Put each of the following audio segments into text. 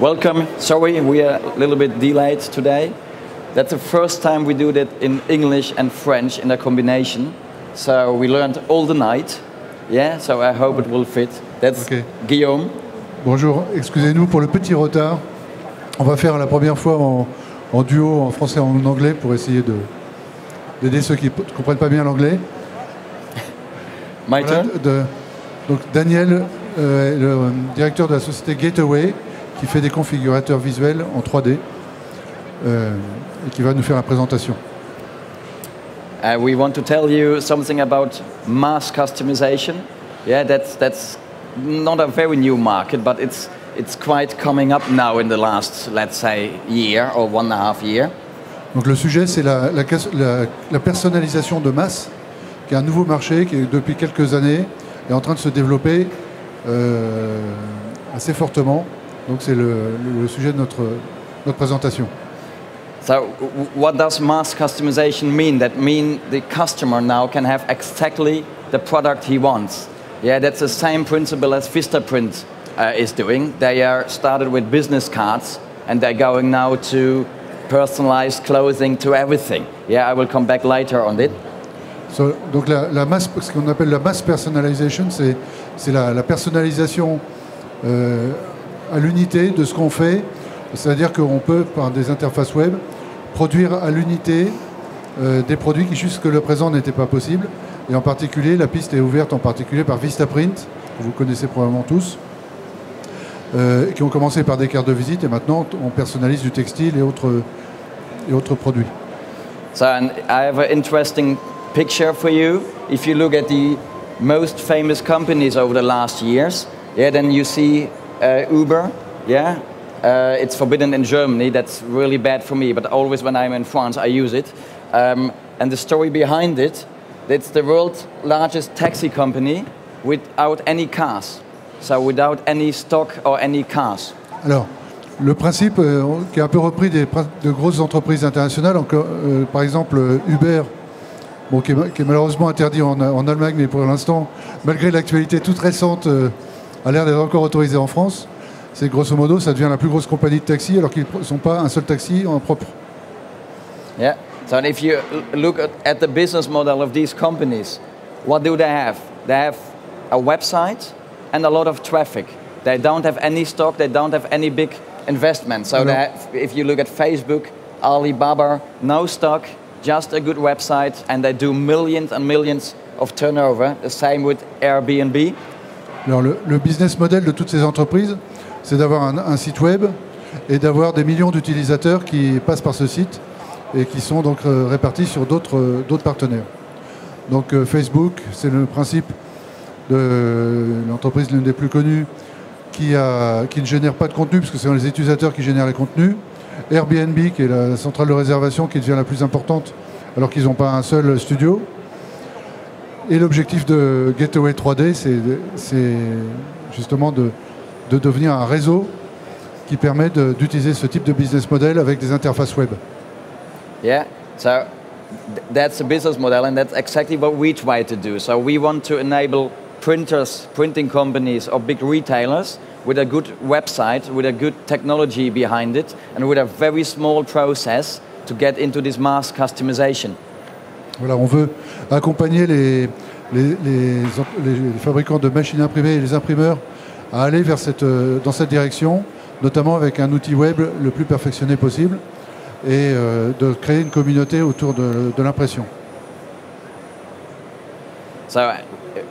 Welcome. Sorry, we are a little bit delayed today. That's the first time we do that in English and French in a combination. So we learned all the night. Yeah, so I hope it will fit. That's okay. Guillaume. Bonjour, excusez-nous pour le petit retard. On va faire la première fois en duo, en français et en anglais, pour essayer d'aider ceux qui ne comprennent pas bien l'anglais. My turn. Donc Daniel, le directeur de la société Gateway, qui fait des configurateurs visuels en 3D et qui va nous faire la présentation. We want to tell you something about mass customization. Yeah, that's not a very new market, but it's quite coming up now in the last, let's say, year or 1.5 years. Donc le sujet, c'est la personnalisation de masse, qui est un nouveau marché qui, depuis quelques années, est en train de se développer assez fortement. Donc c'est le sujet de notre présentation. So what does mass customization mean? That means the customer now can have exactly the product he wants. Yeah, that's the same principle as Vistaprint is doing. They are started with business cards and they're going now to personalized clothing, to everything. Yeah, I will come back later on it. Donc la masse, ce qu'on appelle la mass personalization, c'est la personnalisation à l'unité de ce qu'on fait. C'est-à-dire qu'on peut, par des interfaces web, produire à l'unité des produits qui jusque le présent n'étaient pas possibles. Et en particulier, la piste est ouverte en particulier par Vistaprint, que vous connaissez probablement tous, qui ont commencé par des cartes de visite et maintenant on personnalise du textile et autres produits. So I have an interesting picture for you. If you look at the most famous companies over the last years, yeah, then you see Uber, yeah. It's forbidden in Germany. That's really bad for me. But always when I'm in France, I use it. And the story behind it, it's the world's largest taxi company without any cars. So without any stock or any cars. Alors, le principe qui est un peu repris de grosses entreprises internationales, par exemple Uber, bon, qui est malheureusement interdit en Allemagne, mais pour l'instant, malgré l'actualité toute récente, a l'air d'être encore autorisé en France. C'est grosso modo, ça devient la plus grosse compagnie de taxi alors qu'ils ne sont pas un seul taxi en propre. Yeah. So if you look at the business model of these companies, what do they have? They have a website and a lot of traffic. They don't have any stock. They don't have any big investment. So if you look at Facebook, Alibaba, no stock, just a good website, and they do millions and millions of turnover. The same with Airbnb. Alors le business model de toutes ces entreprises, c'est d'avoir un site web et d'avoir des millions d'utilisateurs qui passent par ce site et qui sont donc répartis sur d'autres partenaires. Donc Facebook, c'est le principe de l'entreprise l'une des plus connues qui ne génère pas de contenu, parce que ce sont les utilisateurs qui génèrent les contenus. Airbnb, qui est la centrale de réservation qui devient la plus importante alors qu'ils n'ont pas un seul studio. Et l'objectif de Gateway 3D, c'est justement de devenir un réseau qui permet d'utiliser ce type de business model avec des interfaces web. Yeah, so that's a business model and that's exactly what we try to do. So we want to enable printers, printing companies or big retailers with a good website, with a good technology behind it and with a very small process to get into this mass customization. Voilà, on veut accompagner les fabricants de machines imprimées et les imprimeurs à aller dans cette direction, notamment avec un outil web le plus perfectionné possible et de créer une communauté autour de l'impression. So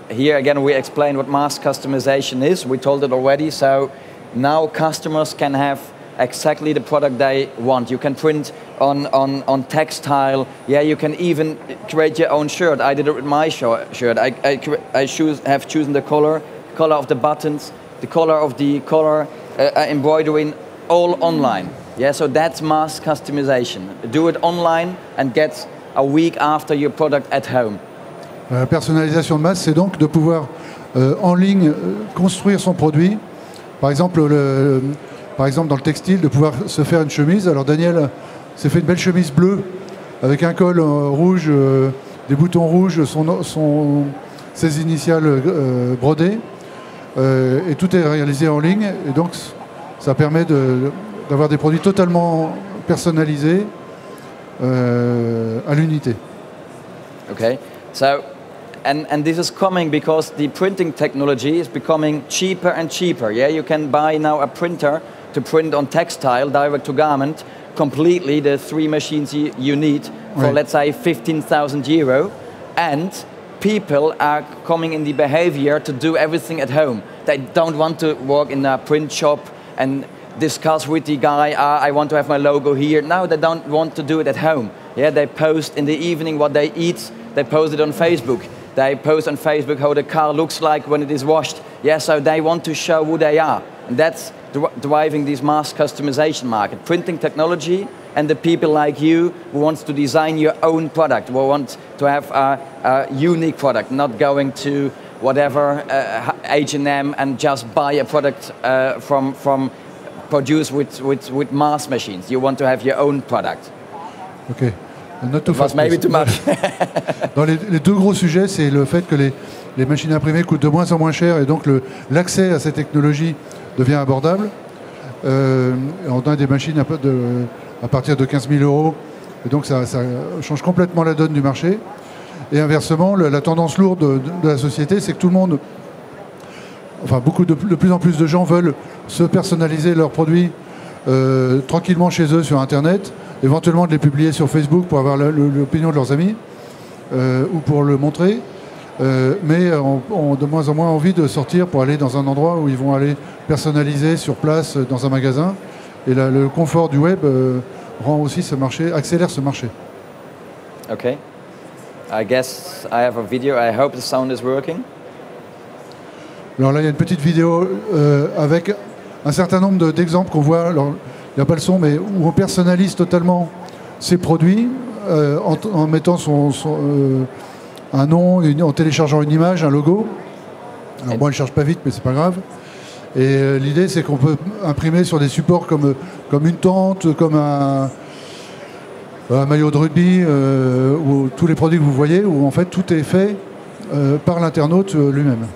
here again we explain what mass customization is. We told it already. So now customers can have exactly the product they want. You can print on textile. Yeah, you can even create your own shirt. I did it with my shirt. I have chosen the color of the buttons, the color of the collar, embroidering, all online. Yeah, so that's mass customization. Do it online and get a week after your product at home. La personnalisation de masse, c'est donc de pouvoir en ligne construire son produit. Par exemple, dans le textile, de pouvoir se faire une chemise. Alors Daniel s'est fait une belle chemise bleue avec un col rouge, des boutons rouges, ses initiales brodées. Et tout est réalisé en ligne. Et donc, Ça permet d'avoir des produits totalement personnalisés à l'unité. Okay, so and this is coming because the printing technology is becoming cheaper and cheaper. Yeah, you can buy now a printer to print on textile, direct to garment, completely the 3 machines you need for, let's say, 15,000 euro. And people are coming in the behavior to do everything at home. They don't want to work in a print shop and discuss with the guy, I want to have my logo here. Now they don't want to do it at home. Yeah, they post in the evening what they eat. They post it on Facebook. They post on Facebook how the car looks like when it is washed. Yeah, so they want to show who they are. And that's driving this mass customization market. Printing technology and the people like you who wants to design your own product, who want to have a unique product, not going to whatever H&M and just buy a product from produced with mass machines. You want to have your own product. Ok. Not too fast. Maybe too much. Dans les 2 gros sujets, c'est le fait que les machines imprimées coûtent de moins en moins cher et donc l'accès à ces technologies devient abordable. On a des machines à partir de 15 000 euros et donc ça change complètement la donne du marché. Et inversement, la tendance lourde de la société, c'est que tout le monde, enfin de plus en plus de gens veulent se personnaliser leurs produits tranquillement chez eux sur Internet, éventuellement de les publier sur Facebook pour avoir l'opinion de leurs amis ou pour le montrer, mais ont de moins en moins envie de sortir pour aller dans un endroit où ils vont aller personnaliser sur place dans un magasin. Et le confort du web rend aussi ce marché, accélère ce marché. Okay. I guess I have a video. I hope the sound is working. Alors là, il y a une petite vidéo avec un certain nombre d'exemples qu'on voit. Alors, il n'y a pas le son, mais où on personnalise totalement ses produits en mettant un nom, en téléchargeant une image, un logo. Alors bon, elle ne charge pas vite, mais c'est pas grave. Et l'idée, c'est qu'on peut imprimer sur des supports comme une tente, comme un maillot de rugby, ou tous les produits que vous voyez, où en fait tout est fait par l'internaute lui-même.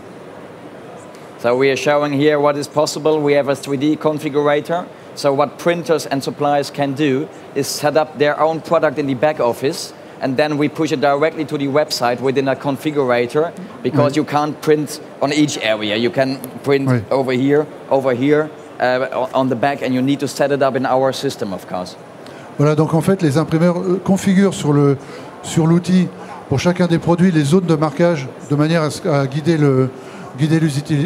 So we are showing here what is possible. We have a 3D configurator. So what printers and suppliers can do is set up their own product in the back office, and then we push it directly to the website within a configurator, because you can't print on each area. You can print over here, on the back, and you need to set it up in our system, of course. Voilà, donc en fait, les imprimeurs configurent sur l'outil pour chacun des produits les zones de marquage de manière à guider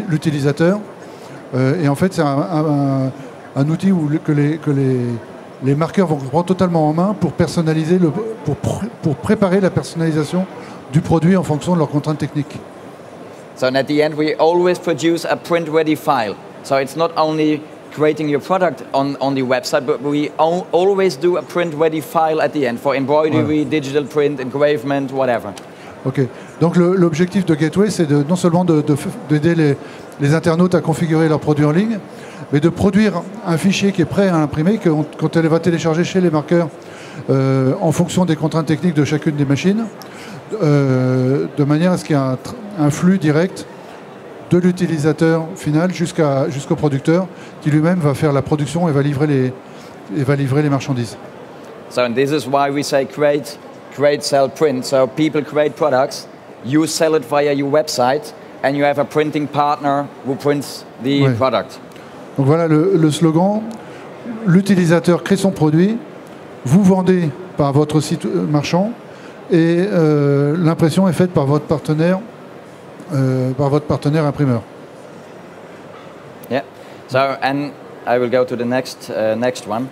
l'utilisateur. Et en fait, c'est un outil que les marqueurs vont prendre totalement en main pour personnaliser, pour préparer la personnalisation du produit en fonction de leurs contraintes techniques. So at the end, we always produce a print-ready file. So it's not only creating your product on the website, but we always do a print-ready file at the end for embroidery, digital print, engravement, whatever. Ok. Donc l'objectif de Gateway, c'est non seulement d'aider les internautes à configurer leurs produits en ligne, mais de produire un fichier qui est prêt à imprimer, quand elle va télécharger chez les marqueurs en fonction des contraintes techniques de chacune des machines, de manière à ce qu'il y ait un flux direct de l'utilisateur final jusqu'au producteur qui lui-même va faire la production et va livrer les marchandises. So and this is why we say create, sell, print. So people create products, you sell it via your website, and you have a printing partner who prints the product. Donc voilà le slogan. L'utilisateur crée son produit, vous vendez par votre site marchand, et l'impression est faite par votre partenaire imprimeur. Yeah. So, and I will go to the next one.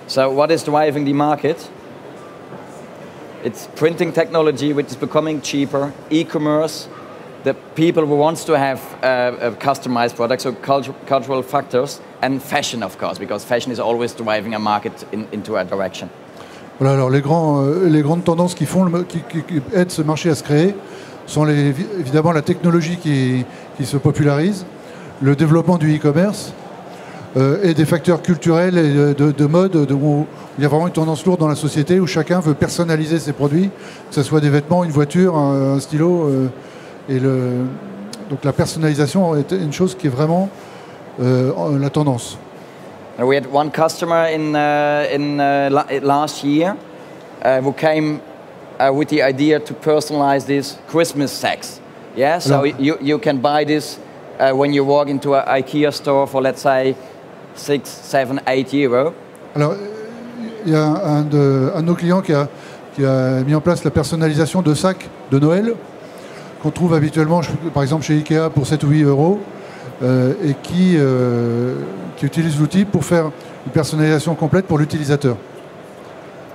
So, what is driving the market? It's printing technology, which is becoming cheaper. E-commerce, the people who wants to have a customized products, so cultural factors, and fashion, of course, because fashion is always driving a market into a direction. Voilà, alors les grandes tendances qui aident ce marché à se créer sont évidemment la technologie qui se popularise, le développement du e-commerce et des facteurs culturels et de mode où il y a vraiment une tendance lourde dans la société où chacun veut personnaliser ses produits, que ce soit des vêtements, une voiture, un stylo. Donc la personnalisation est une chose qui est vraiment la tendance. And we had one customer last year who came with the idea to personalize these Christmas sacks. Yeah, so you can buy this when you walk into an IKEA store for, let's say, 6, 7, 8 euros. Alors, il y a un de nos clients qui a mis en place la personnalisation de sacs de Noël qu'on trouve habituellement, par exemple chez Ikea pour 7 ou 8 euros, et qui utilise l'outil pour faire une personnalisation complète pour l'utilisateur.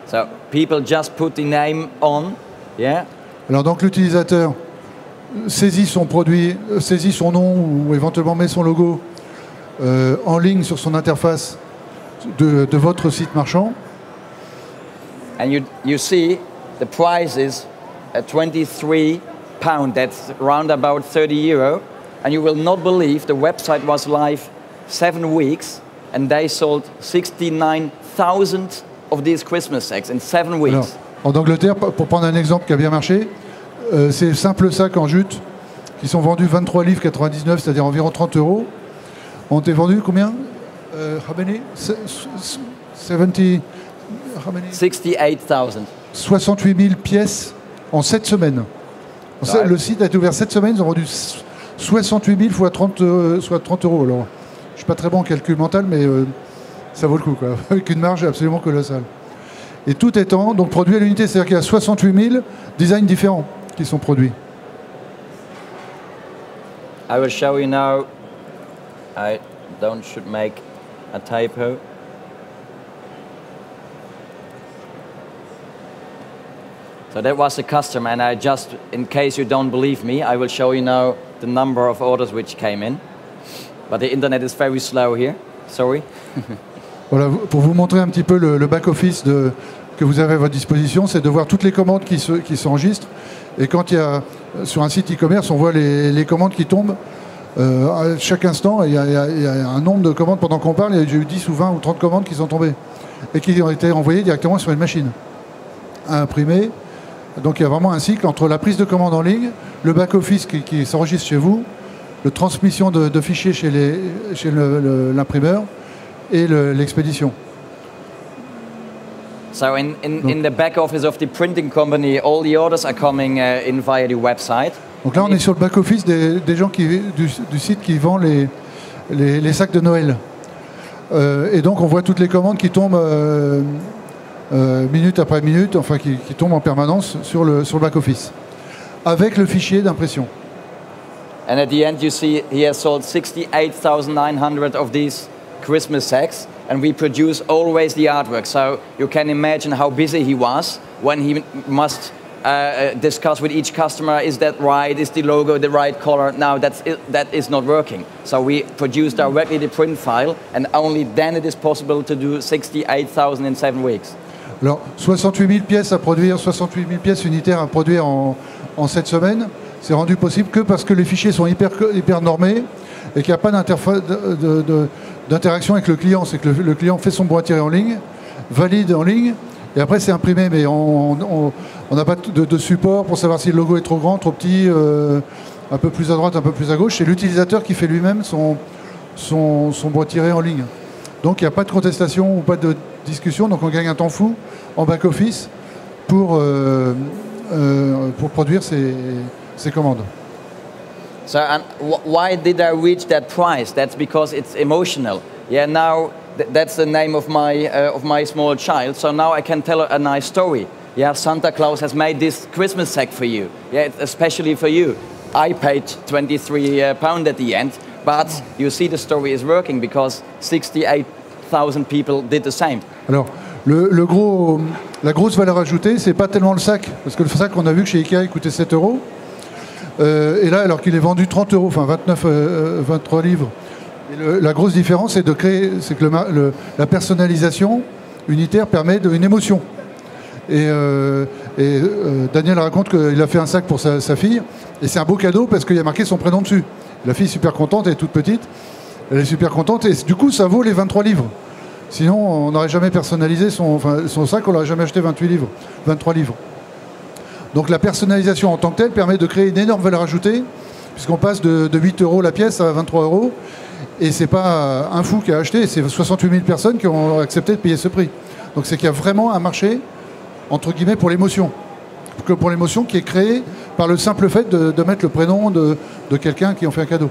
So people just put the name on, yeah. Alors donc l'utilisateur saisit son produit, saisit son nom ou éventuellement met son logo en ligne sur son interface de votre site marchand. And you see the price is at £23. That's around about 30 euro. And you will not believe the website was live 7 weeks and they sold 69,000 of these Christmas sacks in 7 weeks. Alors, en Angleterre, pour prendre un exemple qui a bien marché, ces simples sacs en jute qui sont vendus 23 livres 99, c'est-à-dire environ 30 euros, ont été vendus combien? How many? 68 000. 68 000 pièces en 7 semaines. Ouais. Le site a été ouvert 7 semaines, ils ont vendu 68 000 fois 30, soit 30 euros. Alors, je ne suis pas très bon en calcul mental, mais ça vaut le coup, quoi, avec une marge absolument colossale. Et tout étant donc produit à l'unité, c'est-à-dire qu'il y a 68 000 designs différents qui sont produits. I will show you now. I should make a typo. So that was the customer, and I just, in case you don't believe me, I will show you now the number of orders which came in. But the internet is very slow here. Sorry. Voilà, pour vous montrer un petit peu le back-office que vous avez à votre disposition, c'est de voir toutes les commandes qui s'enregistrent. Et quand il y a, sur un site e-commerce, on voit les commandes qui tombent à chaque instant. Il y a un nombre de commandes pendant qu'on parle. Il y a eu 10 ou 20 ou 30 commandes qui sont tombées et qui ont été envoyées directement sur une machine à imprimer. Donc il y a vraiment un cycle entre la prise de commande en ligne, le back-office qui s'enregistre chez vous, la transmission de fichiers chez l'imprimeur et l'expédition. So in the back office of the printing company, all the orders are coming in via the website. Donc là, on est sur le back-office des gens du site qui vend les sacs de Noël. Et donc on voit toutes les commandes qui tombent minute après minute, enfin qui tombent en permanence sur le back-office, avec le fichier d'impression. And at the end you see he has sold 68,900 of these Christmas sacks, and we produce always the artwork. So you can imagine how busy he was when he must discuss with each customer, is that right? Is the logo the right color? Now that is not working. So we produce directly the print file, and only then it is possible to do 68,000 in 7 weeks. Alors 68 000 pièces à produire, 68 000 pièces unitaires à produire en 7 semaines, c'est rendu possible que parce que les fichiers sont hyper normés et qu'il n'y a pas d'interaction avec le client. C'est que le client fait son bon à tirer en ligne, valide en ligne, et après c'est imprimé, mais on n'a pas de support pour savoir si le logo est trop grand, trop petit, un peu plus à droite, un peu plus à gauche. C'est l'utilisateur qui fait lui-même son bon à tirer en ligne. Donc il n'y a pas de contestation ou pas de discussion, donc on gagne un temps fou en back-office pour produire ces commandes. So, and why did I reach that price? That's because it's emotional. Yeah, now that's the name of my small child. So now I can tell a nice story. Yeah, Santa Claus has made this Christmas sack for you. Yeah, it's especially for you. I paid £23 at the end, but you see the story is working because 68,000 people did the same. Alors, la grosse valeur ajoutée, c'est pas tellement le sac, parce que le sac qu'on a vu que chez Ikea il coûtait 7 euros. Et là, alors qu'il est vendu 30 euros, enfin 23 livres. Et la grosse différence, c'est que la personnalisation unitaire permet une émotion. Et Daniel raconte qu'il a fait un sac pour sa fille, et c'est un beau cadeau parce qu'il y a marqué son prénom dessus. La fille est super contente, elle est toute petite, elle est super contente, et du coup, ça vaut les 23 livres. Sinon, on n'aurait jamais personnalisé son sac, on n'aurait jamais acheté 23 livres. Donc la personnalisation en tant que telle permet de créer une énorme valeur ajoutée, puisqu'on passe de 8 euros la pièce à 23 euros, Et c'est pas un fou qui a acheté, c'est 68 000 personnes qui ont accepté de payer ce prix. Donc c'est qu'il y a vraiment un marché, entre guillemets, pour l'émotion. Pour l'émotion qui est créée par le simple fait de mettre le prénom de quelqu'un qui en fait un cadeau.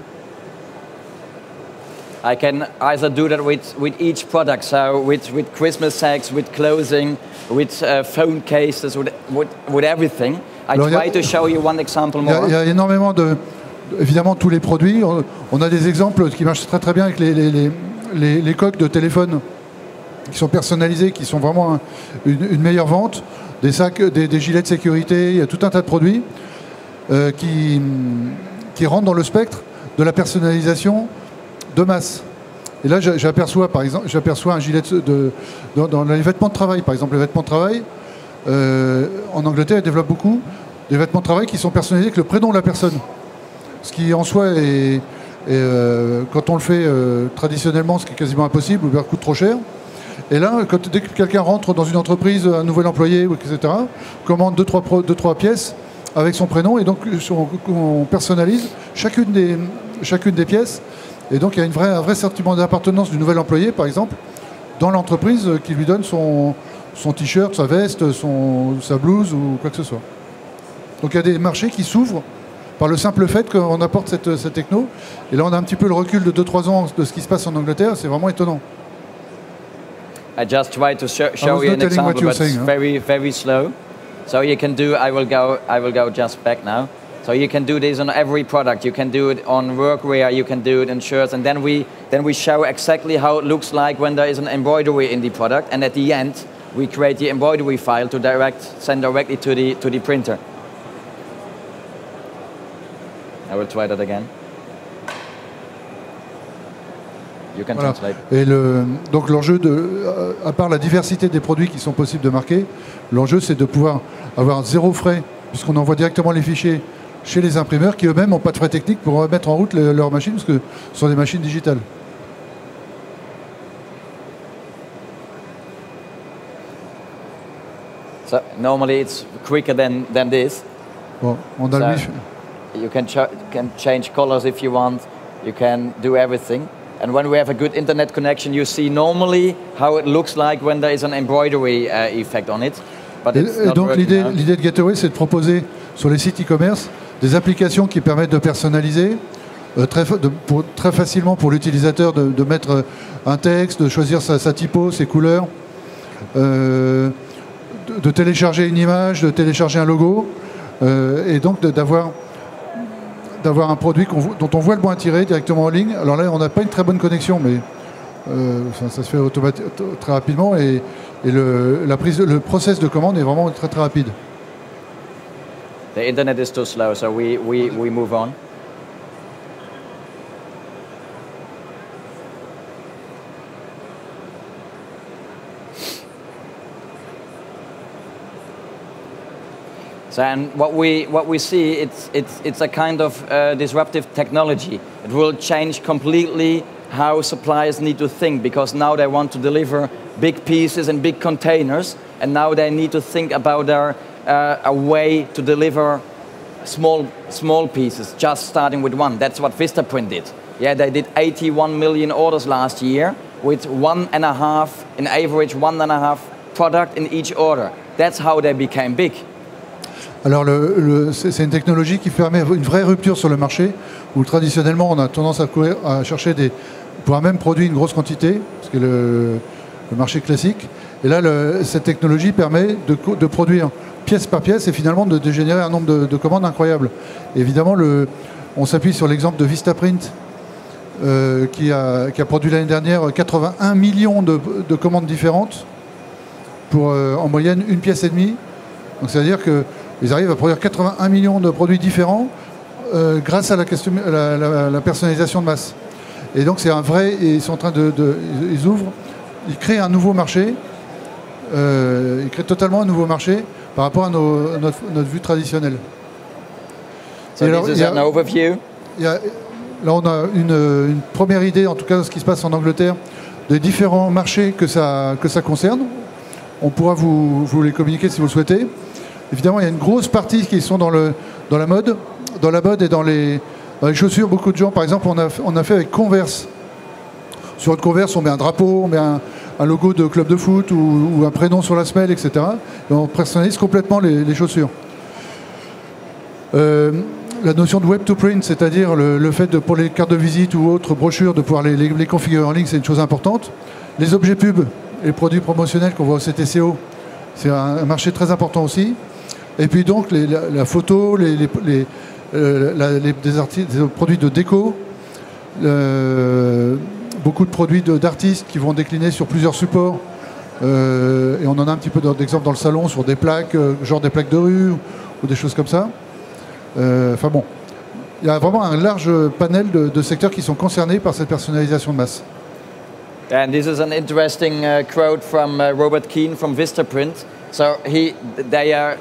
I can either do that with each product, so with Christmas sacks, with clothing, with phone cases, with everything. I try to show you one example more. Il y a énormément évidemment tous les produits. On a des exemples qui marchent très très bien avec les coques de téléphone qui sont personnalisées, qui sont vraiment une meilleure vente. Des sacs, des gilets de sécurité, il y a tout un tas de produits qui rentrent dans le spectre de la personnalisation de masse. Et là, j'aperçois par exemple, un gilet dans les vêtements de travail. Par exemple, les vêtements de travail, en Angleterre, ils développent beaucoup des vêtements de travail qui sont personnalisés avec le prénom de la personne. Ce qui en soi quand on le fait traditionnellement, ce qui est quasiment impossible, ou bien coûte trop cher. Et là, dès que quelqu'un rentre dans une entreprise, un nouvel employé, etc., commande deux, trois pièces avec son prénom, et donc on personnalise chacune des pièces. Et donc il y a un vrai sentiment d'appartenance du nouvel employé, par exemple, dans l'entreprise qui lui donne son t-shirt, sa veste, sa blouse ou quoi que ce soit. Donc il y a des marchés qui s'ouvrent par le simple fait qu'on apporte cette techno. Et là, on a un petit peu le recul de 2-3 ans de ce qui se passe en Angleterre. C'est vraiment étonnant. I just try to show you an example, but it's very, very slow. So you can do. I will go just back now. So you can do this on every product. You can do it on workwear. You can do it in shirts, and then we show exactly how it looks like when there is an embroidery in the product. And at the end, we create the embroidery file to send directly to the printer. I will try that again. You can translate. Et donc l'enjeu, à part la diversité des produits qui sont possibles de marquer, l'enjeu c'est de pouvoir avoir zéro frais, puisqu'on envoie directement les fichiers chez les imprimeurs qui eux-mêmes n'ont pas de frais techniques pour mettre en route leurs machines, parce que ce sont des machines digitales. So normally it's quicker than this. Bon, on a so you can change colors if you want. You can do everything. And when we have a good internet connection, you see normally how it looks like when there is an embroidery effect on it. But et donc l'idée de Gateway, c'est de proposer sur les sites e-commerce des applications qui permettent de personnaliser très facilement pour l'utilisateur de mettre un texte, de choisir sa typo, ses couleurs, de télécharger une image, de télécharger un logo, et donc d'avoir un produit dont on voit le bon intérêt directement en ligne. Alors là, on n'a pas une très bonne connexion, mais ça se fait très rapidement, et le process de commande est vraiment très très rapide. The internet is too slow, so we move on. So, and what we see, it's a kind of disruptive technology. It will change completely how suppliers need to think, because now they want to deliver big pieces in big containers, and now they need to think about a way to deliver small pieces, just starting with one. That's what Vistaprint did. Yeah, they did 81 million orders last year with in average 1.5 product in each order. That's how they became big. Alors c'est une technologie qui permet une vraie rupture sur le marché, où traditionnellement on a tendance à chercher pour un même produit une grosse quantité, parce que le marché classique. Et là, cette technologie permet de produire pièce par pièce et finalement de générer un nombre de commandes incroyable. Et évidemment, on s'appuie sur l'exemple de Vistaprint, qui a produit l'année dernière 81 millions de commandes différentes pour en moyenne une pièce et demie. Donc c'est-à-dire qu'ils arrivent à produire 81 millions de produits différents grâce à la personnalisation de masse. Et donc c'est un vrai, ils sont en train ils ouvrent, ils créent un nouveau marché, ils créent totalement un nouveau marché par rapport à notre vue traditionnelle. So this is an overview. Là on a une première idée, en tout cas de ce qui se passe en Angleterre, des différents marchés que ça concerne. On pourra vous les communiquer si vous le souhaitez. Évidemment, il y a une grosse partie qui sont dans la mode et dans les chaussures. Beaucoup de gens, par exemple, on a fait avec Converse Sur une converse, on met un drapeau, on met un logo de club de foot ou un prénom sur la semelle, etc. Et on personnalise complètement les chaussures. La notion de web to print, c'est-à-dire le fait pour les cartes de visite ou autres brochures de pouvoir les configurer en ligne, c'est une chose importante. Les objets pubs et les produits promotionnels qu'on voit au CTCO, c'est un marché très important aussi. Et puis donc la photo, des produits de déco, beaucoup de produits d'artistes qui vont décliner sur plusieurs supports. Et on en a un petit peu d'exemples dans le salon sur des plaques, genre des plaques de rue ou des choses comme ça. Enfin bon, il y a vraiment un large panel de secteurs qui sont concernés par cette personnalisation de masse. And this is an interesting quote from Robert Keane from Vistaprint. So they are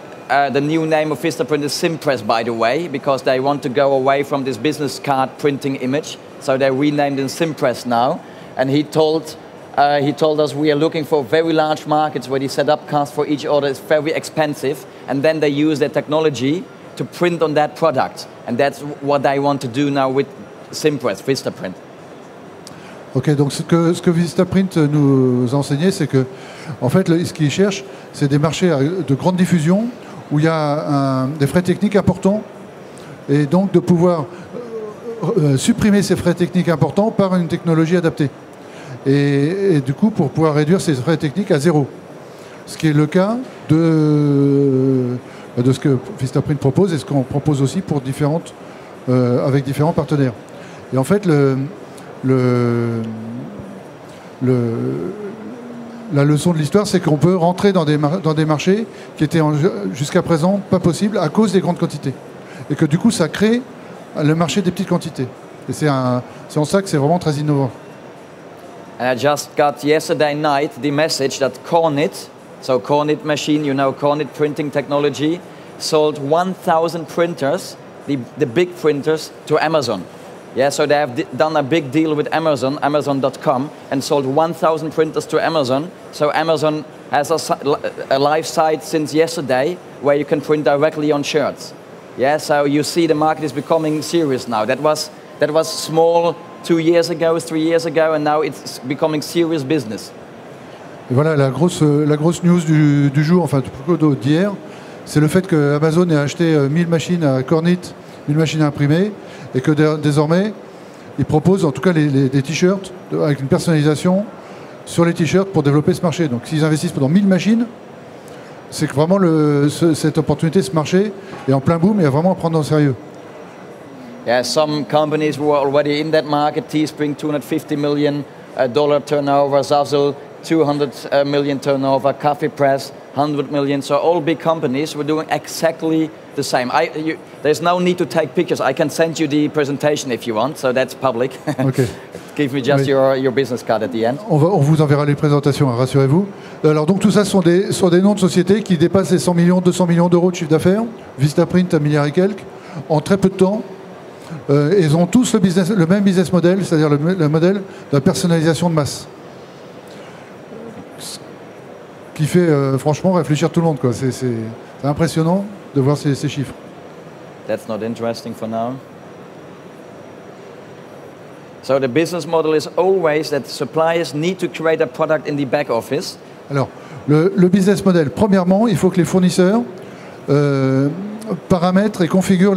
the new name of Vistaprint is Simpress, by the way, because they want to go away from this business card printing image. So they renamed in Simpress now. And he told us we are looking for very large markets where they set up cards for each order is very expensive, and then they use their technology to print on that product. And that's what they want to do now with Simpress, Vistaprint. Ok, donc ce que Vistaprint nous a enseigné, c'est que, en fait, ce qu'ils cherchent, c'est des marchés de grande diffusion où il y a des frais techniques importants, et donc de pouvoir supprimer ces frais techniques importants par une technologie adaptée. Et du coup, pour pouvoir réduire ces frais techniques à zéro. Ce qui est le cas de ce que Vistaprint propose et ce qu'on propose aussi pour avec différents partenaires. Et en fait, la leçon de l'histoire, c'est qu'on peut rentrer dans des marchés qui étaient jusqu'à présent pas possibles à cause des grandes quantités. Et que du coup, ça crée le marché des petites quantités. Et c'est en ça que c'est vraiment très innovant. And I just got yesterday night the message that Kornit, so Kornit machine, you know, Kornit printing technology, sold 1,000 printers, the big printers, to Amazon. Yeah, so they have done a big deal with Amazon, Amazon.com, and sold 1,000 printers to Amazon. So Amazon has a live site since yesterday where you can print directly on shirts. Yeah, so you see the market is becoming serious now. That was small 2 years ago, 3 years ago, and now it's becoming serious business. Et voilà, la grosse news du jour, enfin plutôt d'hier, c'est le fait que Amazon ait acheté 1000 machines à Kornit, 1000 machines à imprimer, et que désormais, ils proposent en tout cas des t-shirts avec une personnalisation sur les t-shirts pour développer ce marché. Donc s'ils investissent pendant 1000 machines, c'est que vraiment cette opportunité, ce marché est en plein boom et à vraiment prendre au sérieux. Yeah, some companies were already in that market. Teespring, $250 million turnover. Zazzle, 200 million turnover. Coffee Press, 100 million. So all big companies were doing exactly the same. There's no need to take pictures. I can send you the presentation if you want. So that's public. Okay. Give me just your business card at the end. On vous enverra les présentations, hein, rassurez-vous. Alors donc tout ça sont des noms de sociétés qui dépassent les 100 millions, 200 millions d'euros de chiffre d'affaires. Vistaprint, 1 milliard et quelques, en très peu de temps. Ils ont tous le même business model, c'est-à-dire le modèle de la personnalisation de masse. Ce qui fait franchement réfléchir tout le monde, quoi. C'est impressionnant de voir ces chiffres. That's not interesting for now. So the business model is always that suppliers need to create a product in the back office. Alors, le business model, premièrement, il faut que les fournisseurs paramètrent et configurent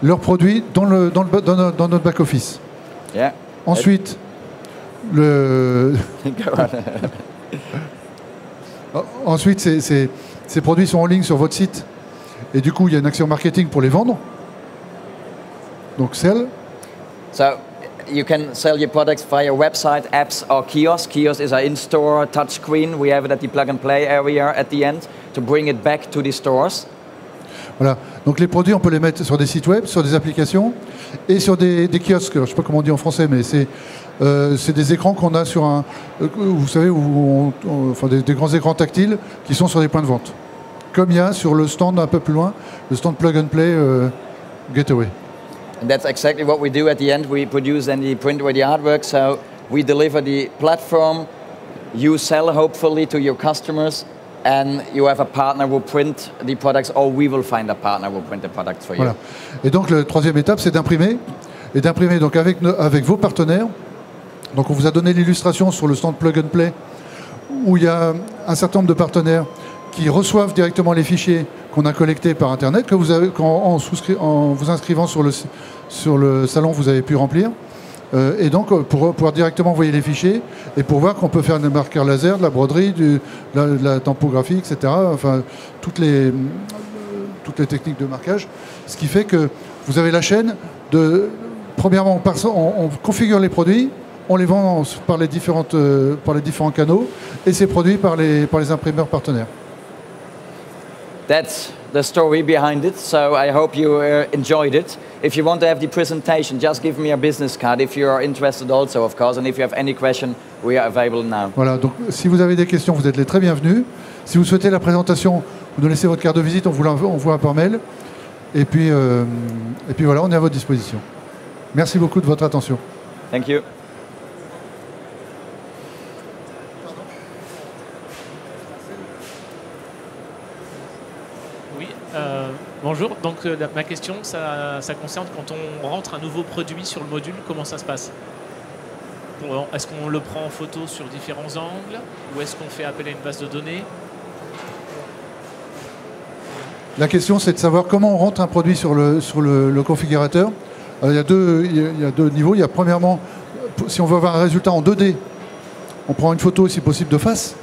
leurs produits dans notre back-office. Yeah. Ensuite, ensuite ces produits sont en ligne sur votre site et du coup, il y a une action marketing pour les vendre. Donc, sell. So, you can sell your products via website, apps or kiosk. Kiosk is an in-store touchscreen. We have it at the plug-and-play area at the end to bring it back to the stores. Voilà. Donc les produits, on peut les mettre sur des sites web, sur des applications et sur des kiosques. Alors, je ne sais pas comment on dit en français, mais c'est des écrans qu'on a sur vous savez, enfin des grands écrans tactiles qui sont sur des points de vente. Comme il y a sur le stand un peu plus loin, le stand plug-and-play Gateway. And that's exactly what we do at the end. We produce then the print with the artwork. So we deliver the platform. You sell hopefully to your customers. And you have a partner who print the products, or we will find a partner who print the products for you. Voilà. Et donc la troisième étape, c'est d'imprimer. Et d'imprimer donc avec vos partenaires Donc on vous a donné l'illustration sur le stand Plug and Play, où il y a un certain nombre de partenaires qui reçoivent directement les fichiers qu'on a collectés par Internet, que vous avez, en vous inscrivant sur le salon, vous avez pu remplir. Et donc, pour pouvoir directement envoyer les fichiers et pour voir qu'on peut faire des marqueurs laser, de la broderie, de la tempographie, etc. Enfin, toutes les techniques de marquage. Ce qui fait que vous avez la chaîne de... Premièrement, on configure les produits, on les vend par les différents canaux et c'est produit par les imprimeurs partenaires. That's the story behind it, so I hope you enjoyed it. If you want to have the presentation, just give me a business card if you are interested also, of course, and if you have any question, we are available now. Voilà, donc si vous avez des questions, vous êtes les très bienvenus. Si vous souhaitez la présentation, vous nous laissez votre carte de visite, on vous l'envoie par mail. Et puis voilà, on est à votre disposition. Merci beaucoup de votre attention. Thank you. Oui, bonjour. Donc ma question, ça concerne quand on rentre un nouveau produit sur le module, comment ça se passe? Est-ce qu'on le prend en photo sur différents angles ou est-ce qu'on fait appel à une base de données? La question, c'est de savoir comment on rentre un produit sur le configurateur. Alors, il y a deux niveaux. Il y a premièrement, si on veut avoir un résultat en 2D, on prend une photo, si possible, de face,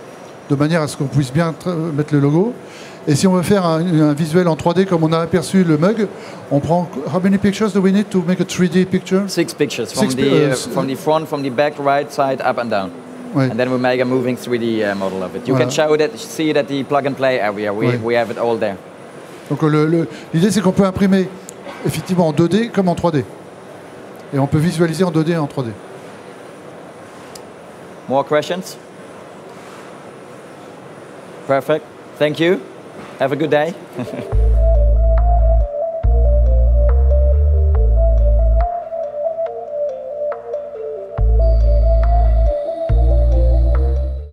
de manière à ce qu'on puisse bien mettre le logo. Et si on veut faire un visuel en 3D, comme on a aperçu le mug, on prend... How many pictures do we need to make a 3D picture? 6 pictures, from the front, from the back, right side, up and down. Ouais. And then we make a moving 3D model of it. You can see it at the plug and play area. We have it all there. Donc l'idée, c'est qu'on peut imprimer effectivement en 2D comme en 3D. Et on peut visualiser en 2D et en 3D. More questions? Perfect. Thank you. Have a good day.